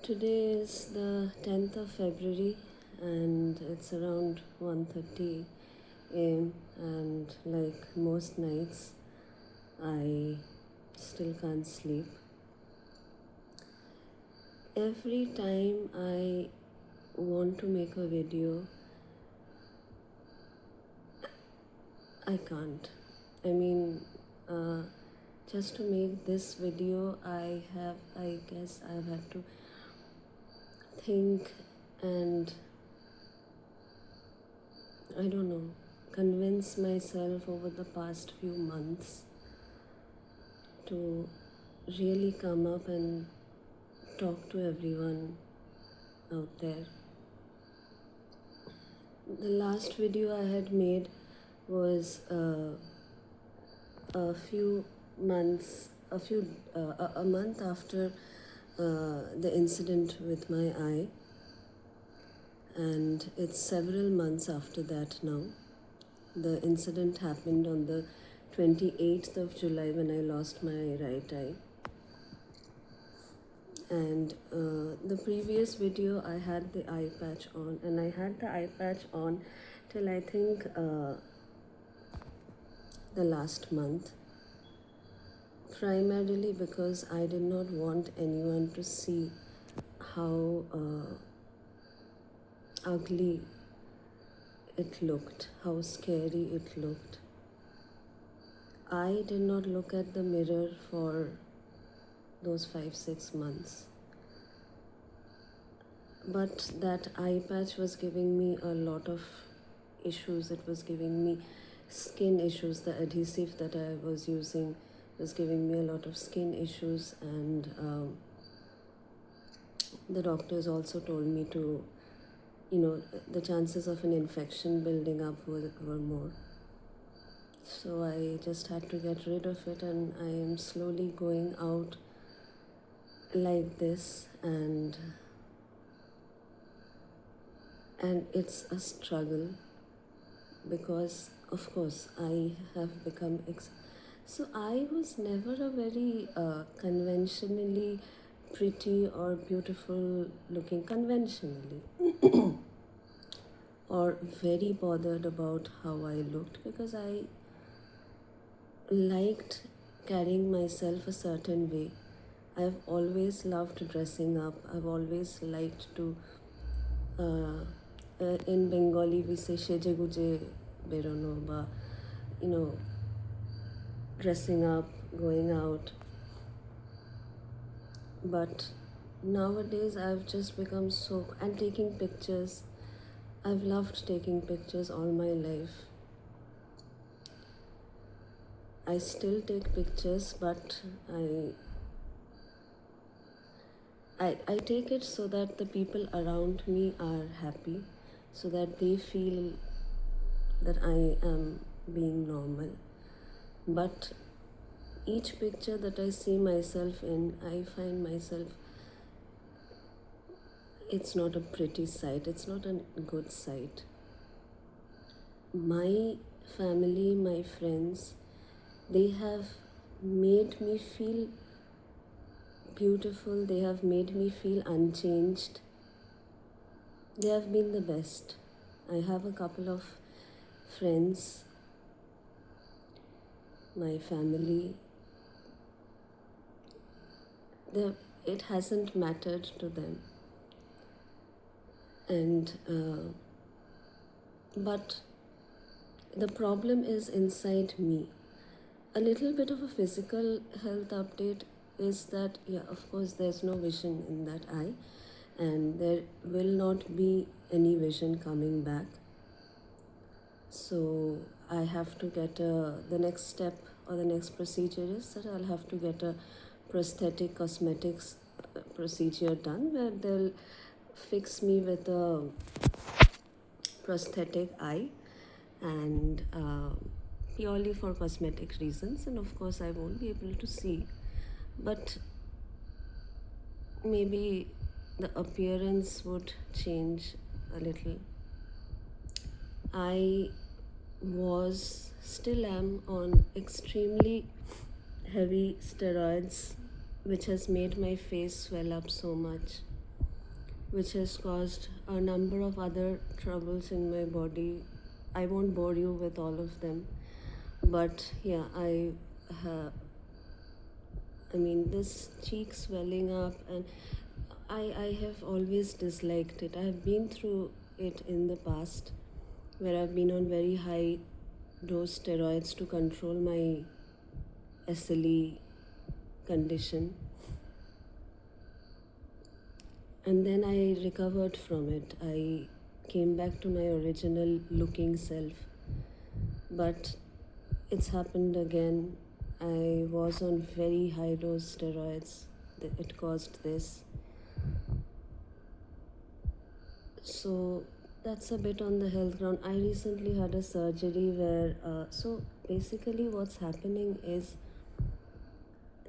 Today is the 10th of February and it's around 1:30 a.m. and like most nights I still can't sleep. Every time I want to make a video, I can't. I mean, uh, just to make this video, I guess I've had to think and I don't know, convince myself over the past few months to really come up and talk to everyone out there. The last video I had made was a few months, a month after the incident with my eye, and it's several months after that now. The incident happened on the 28th of July when I lost my right eye. And the previous video I had the eye patch on, and I had the eye patch on till I think the last month, primarily because I did not want anyone to see how ugly it looked, how scary it looked. I did not look at the mirror for those 5-6 months. But that eye patch was giving me a lot of issues. It was giving me skin issues. The adhesive that I was using was giving me a lot of skin issues, and the doctors also told me to, the chances of an infection building up were more. So I just had to get rid of it, and I am slowly going out like this, and it's a struggle because of course I have become so I was never a very conventionally pretty or beautiful looking conventionally or very bothered about how I looked, because I liked carrying myself a certain way. I've always loved dressing up. I've always liked to in Bengali we say sheje guje berono, ba, dressing up, going out. But nowadays I've just become so, and taking pictures. I've loved taking pictures all my life. I still take pictures, but I take it so that the people around me are happy, so that they feel that I am being normal. But each picture that I see myself in, I find myself, it's not a pretty sight, it's not a good sight. My family, my friends, they have made me feel beautiful, they have made me feel unchanged. They have been the best. I have a couple of friends, my family. It hasn't mattered to them. And but the problem is inside me. A little bit of a physical health update is that, yeah, of course, there's no vision in that eye, and there will not be any vision coming back. So I have to get the next step, or the next procedure is that I'll have to get a prosthetic cosmetics procedure done, where they'll fix me with a prosthetic eye, and purely for cosmetic reasons, and of course I won't be able to see, but maybe the appearance would change a little. I still am on extremely heavy steroids, which has made my face swell up so much. which has caused a number of other troubles in my body. I won't bore you with all of them, but yeah, uh, I mean, this cheek swelling up, and I have always disliked it. I have been through it in the past, where I've been on very high dose steroids to control my SLE condition, and then I recovered from it. I came back to my original looking self, but it's happened again. I was on very high dose steroids. It caused this. So that's a bit on the health ground. I recently had a surgery where, so basically, what's happening is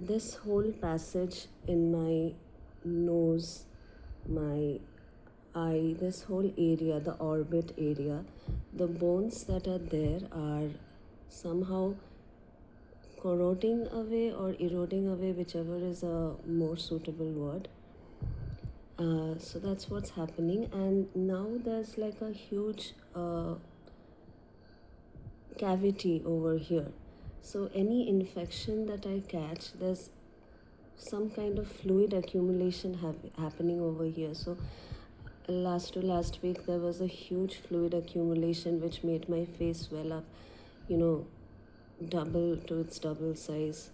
this whole passage in my nose, my eye, this whole area, the orbit area, the bones that are there are somehow corroding away or eroding away, whichever is a more suitable word. So that's what's happening, and now there's like a huge cavity over here. So any infection that I catch, there's some kind of fluid accumulation happening over here. So last week there was a huge fluid accumulation which made my face swell up, you know, double to its double size.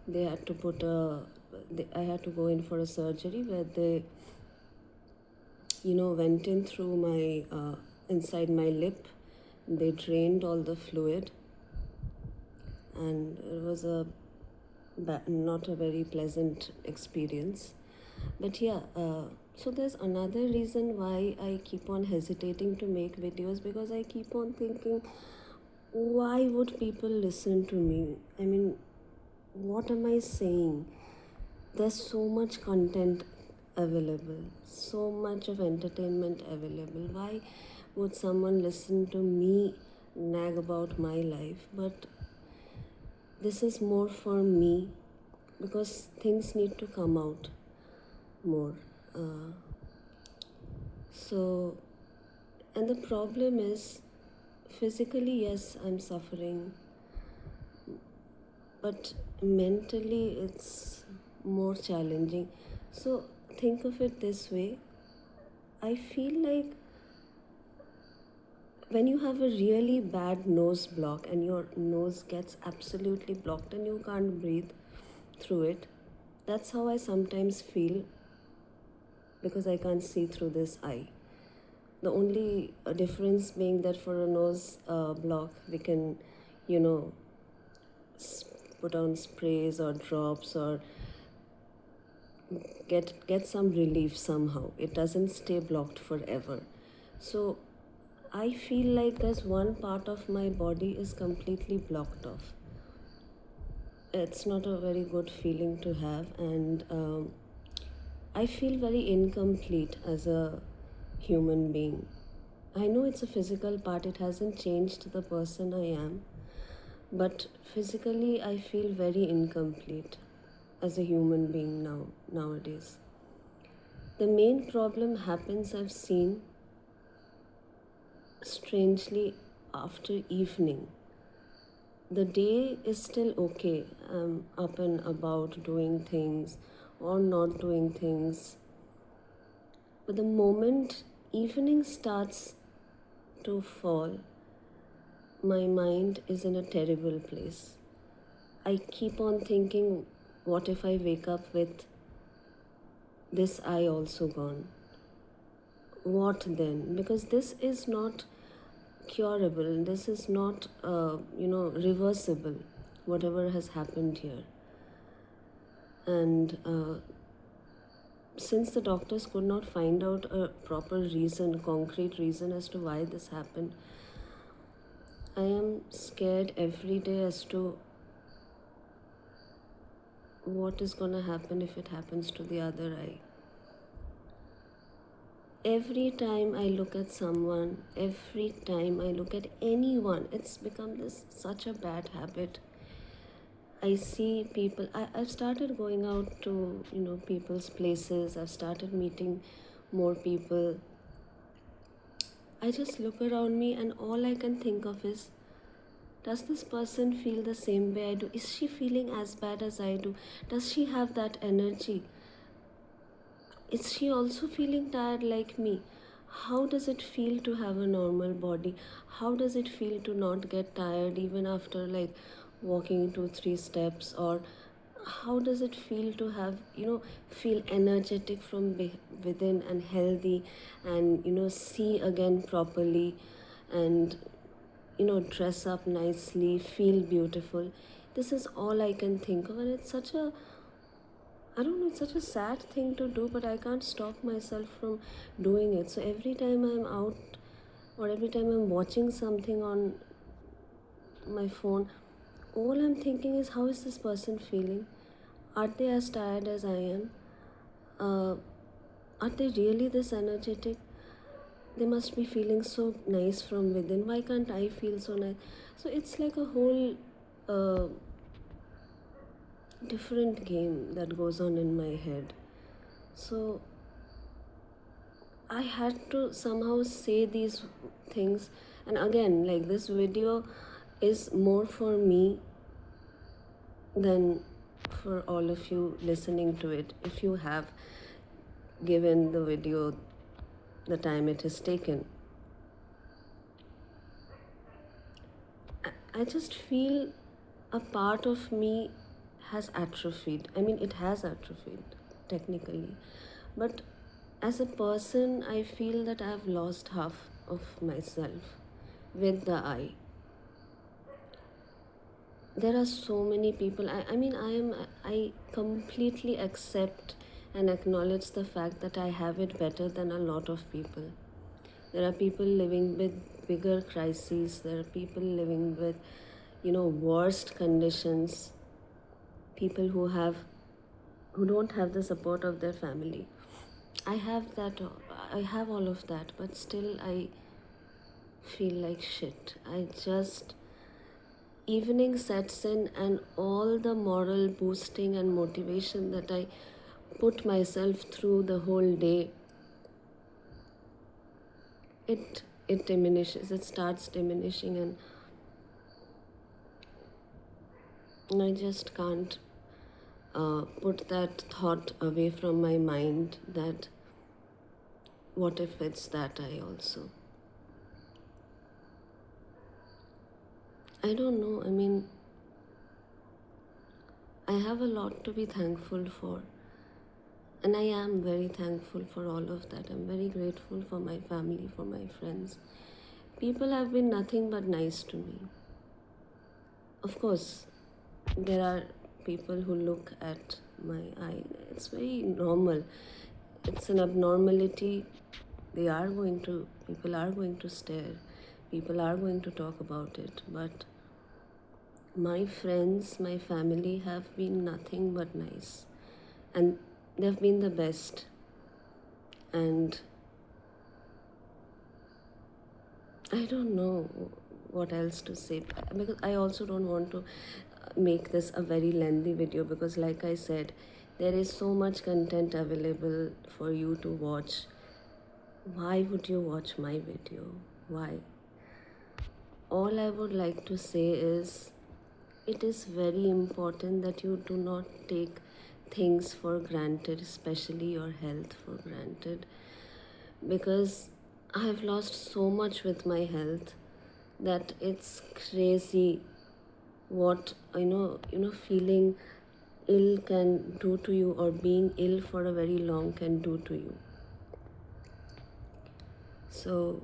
They had to put I had to go in for a surgery where they, went in through my inside my lip. They drained all the fluid, and it was not a very pleasant experience. But yeah, so there's another reason why I keep on hesitating to make videos, because I keep on thinking, why would people listen to me? I mean, what am I saying? There's so much content available, so much of entertainment available. Why would someone listen to me nag about my life? But this is more for me, because things need to come out more. Uh, so, and the problem is, physically, yes, I'm suffering, but mentally, it's more challenging. So, think of it this way. I feel like when you have a really bad nose block and your nose gets absolutely blocked and you can't breathe through it, that's how I sometimes feel, because I can't see through this eye. The only difference being that for a nose block, we can, you know, put on sprays or drops or get some relief somehow. It doesn't stay blocked forever. So I feel like there's one part of my body is completely blocked off. It's not a very good feeling to have, and I feel very incomplete as a human being. I know it's a physical part, it hasn't changed the person I am, but physically I feel very incomplete as a human being nowadays. The main problem happens, I've seen, strangely, after evening. The day is still okay. I'm up and about doing things or not doing things. But the moment evening starts to fall, my mind is in a terrible place. I keep on thinking, what if I wake up with this eye also gone? What then? Because this is not curable, this is not, reversible, whatever has happened here. And since the doctors could not find out a proper reason, concrete reason as to why this happened, I am scared every day as to what is going to happen if it happens to the other eye. Every time I look at someone, every time I look at anyone, it's become such a bad habit. I see people, I've started going out to, people's places. I've started meeting more people. I just look around me and all I can think of is, does this person feel the same way I do? Is she feeling as bad as I do? Does she have that energy? Is she also feeling tired like me? How does it feel to have a normal body? How does it feel to not get tired even after like walking 2 3 steps? Or how does it feel to have, feel energetic from within and healthy, and see again properly, and dress up nicely, feel beautiful? This is all I can think of, and it's such a, I don't know, it's such a sad thing to do, but I can't stop myself from doing it. So every time I'm out, or every time I'm watching something on my phone, all I'm thinking is, how is this person feeling? Are they as tired as I am? Uh, are they really this energetic? They must be feeling so nice from within. Why can't I feel so nice? So it's like a whole uh, different game that goes on in my head. So I had to somehow say these things. And again, like, this video is more for me than for all of you listening to it, if you have given the video the time it has taken. I just feel a part of me has atrophied. I mean, it has atrophied technically. But as a person, I feel that I've lost half of myself with the eye. There are so many people. I completely accept and acknowledge the fact that I have it better than a lot of people. There are people living with bigger crises. There are people living with, worst conditions. People who don't have the support of their family. I have that. I have all of that, but still I feel like shit. I just, evening sets in, and all the moral boosting and motivation that I put myself through the whole day, it diminishes. It starts diminishing, and I just can't put that thought away from my mind, that what if it's that I also. I don't know. I mean, I have a lot to be thankful for. And I am very thankful for all of that. I'm very grateful for my family, for my friends. People have been nothing but nice to me. Of course, there are people who look at my eye. It's very normal. It's an abnormality. People are going to stare. People are going to talk about it. But my friends, my family have been nothing but nice. And they've been the best. And I don't know what else to say, because I also don't want to make this a very lengthy video, because like I said, there is so much content available for you to watch. Why would you watch my video? Why? All I would like to say is, it is very important that you do not take things for granted, especially your health for granted, because I have lost so much with my health that it's crazy what feeling ill can do to you, or being ill for a very long can do to you. So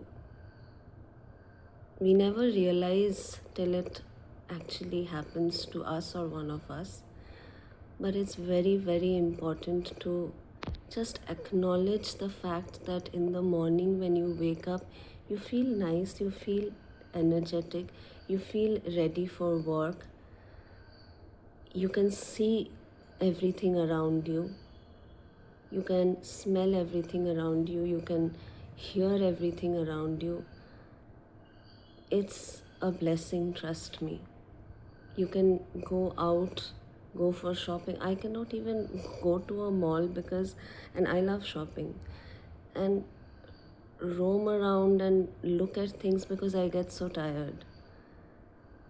we never realize till it actually happens to us or one of us. But it's very, very important to just acknowledge the fact that in the morning when you wake up, you feel nice, you feel energetic, you feel ready for work. You can see everything around you. You can smell everything around you. You can hear everything around you. It's a blessing, trust me. You can go out, go for shopping. I cannot even go to a mall because, and I love shopping, and roam around and look at things because I get so tired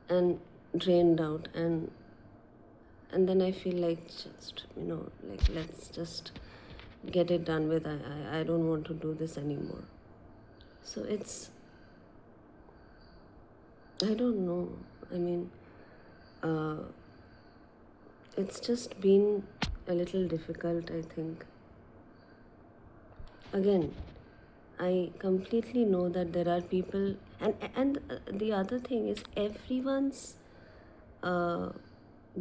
and drained out, and then I feel like just, like, let's just get it done with. I don't want to do this anymore. So I don't know. I mean, uh, it's just been a little difficult, I think. Again, I completely know that there are people, and the other thing is everyone's uh,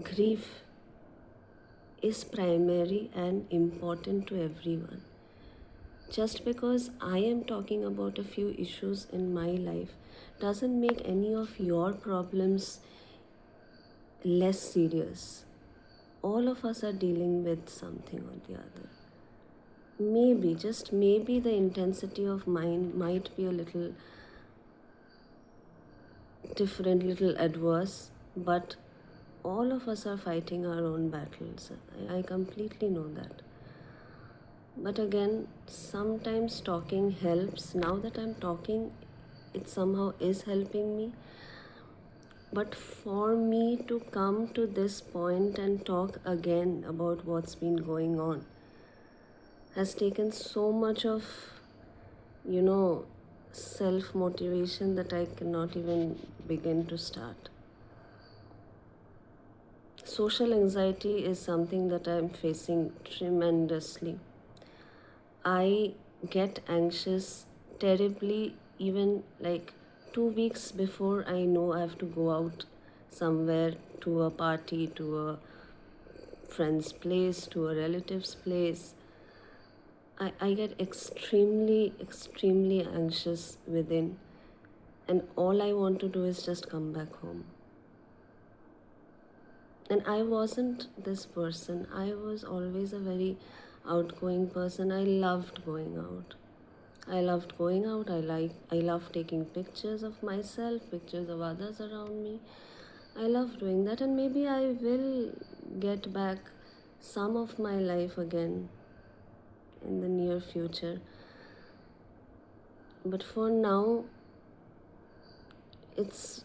grief is primary and important to everyone. Just because I am talking about a few issues in my life doesn't make any of your problems less serious. All of us are dealing with something or the other. Maybe, just maybe, the intensity of mine might be a little different, little adverse, but all of us are fighting our own battles. I completely know that. But again, sometimes talking helps. Now that I'm talking, it somehow is helping me. But for me to come to this point and talk again about what's been going on has taken so much of, self motivation that I cannot even begin to start. Social anxiety is something that I'm facing tremendously. I get anxious terribly, even like 2 weeks before I know I have to go out somewhere, to a party, to a friend's place, to a relative's place. I get extremely, extremely anxious within, and all I want to do is just come back home. And I wasn't this person. I was always a very outgoing person. I loved going out. I love taking pictures of myself, pictures of others around me. I love doing that, and maybe I will get back some of my life again in the near future. But for now, it's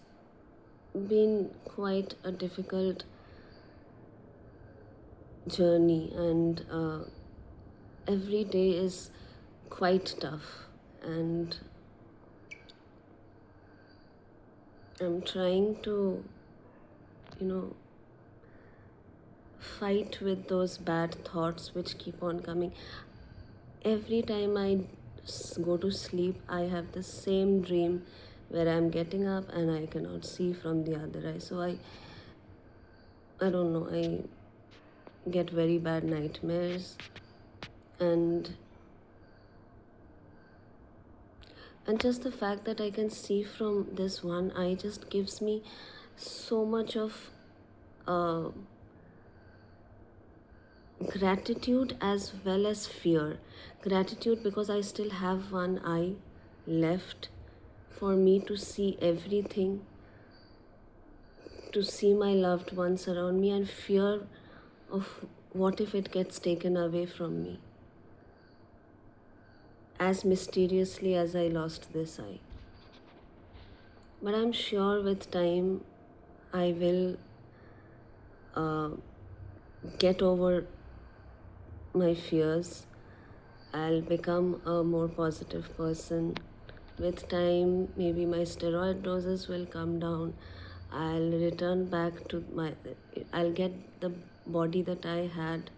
been quite a difficult journey, and every day is quite tough, and I'm trying to, you know, fight with those bad thoughts which keep on coming. Every time I go to sleep, I have the same dream where I'm getting up and I cannot see from the other eye. So I don't know, I get very bad nightmares, and just the fact that I can see from this one eye just gives me so much of uh, gratitude as well as fear. Gratitude because I still have one eye left for me to see everything, to see my loved ones around me, and fear of what if it gets taken away from me, as mysteriously as I lost this eye. But I'm sure with time I will uh, get over my fears. I'll become a more positive person. With time, maybe my steroid doses will come down. I'll return back to I'll get the body that I had,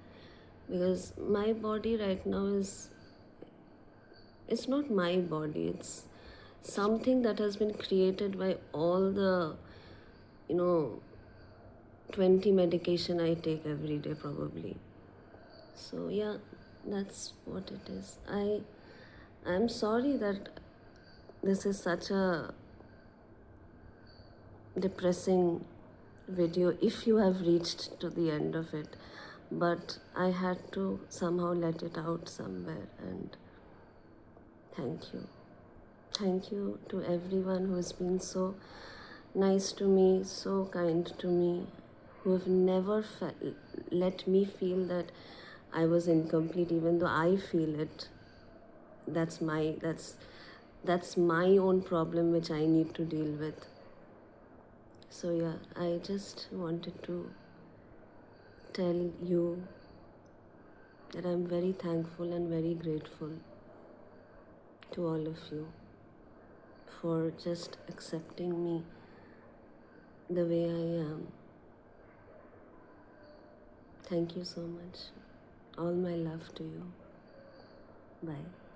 because my body right now it's not my body. It's something that has been created by all the, you know, 20 medication I take every day probably. So yeah, that's what it is. I'm sorry that this is such a depressing video if you have reached to the end of it, but I had to somehow let it out somewhere, and thank you. Thank you to everyone who has been so nice to me, so kind to me, who have never let me feel that I was incomplete, even though I feel it. that's my own problem which I need to deal with. So yeah, I just wanted to tell you that I'm very thankful and very grateful to all of you for just accepting me the way I am. Thank you so much. All my love to you. Bye.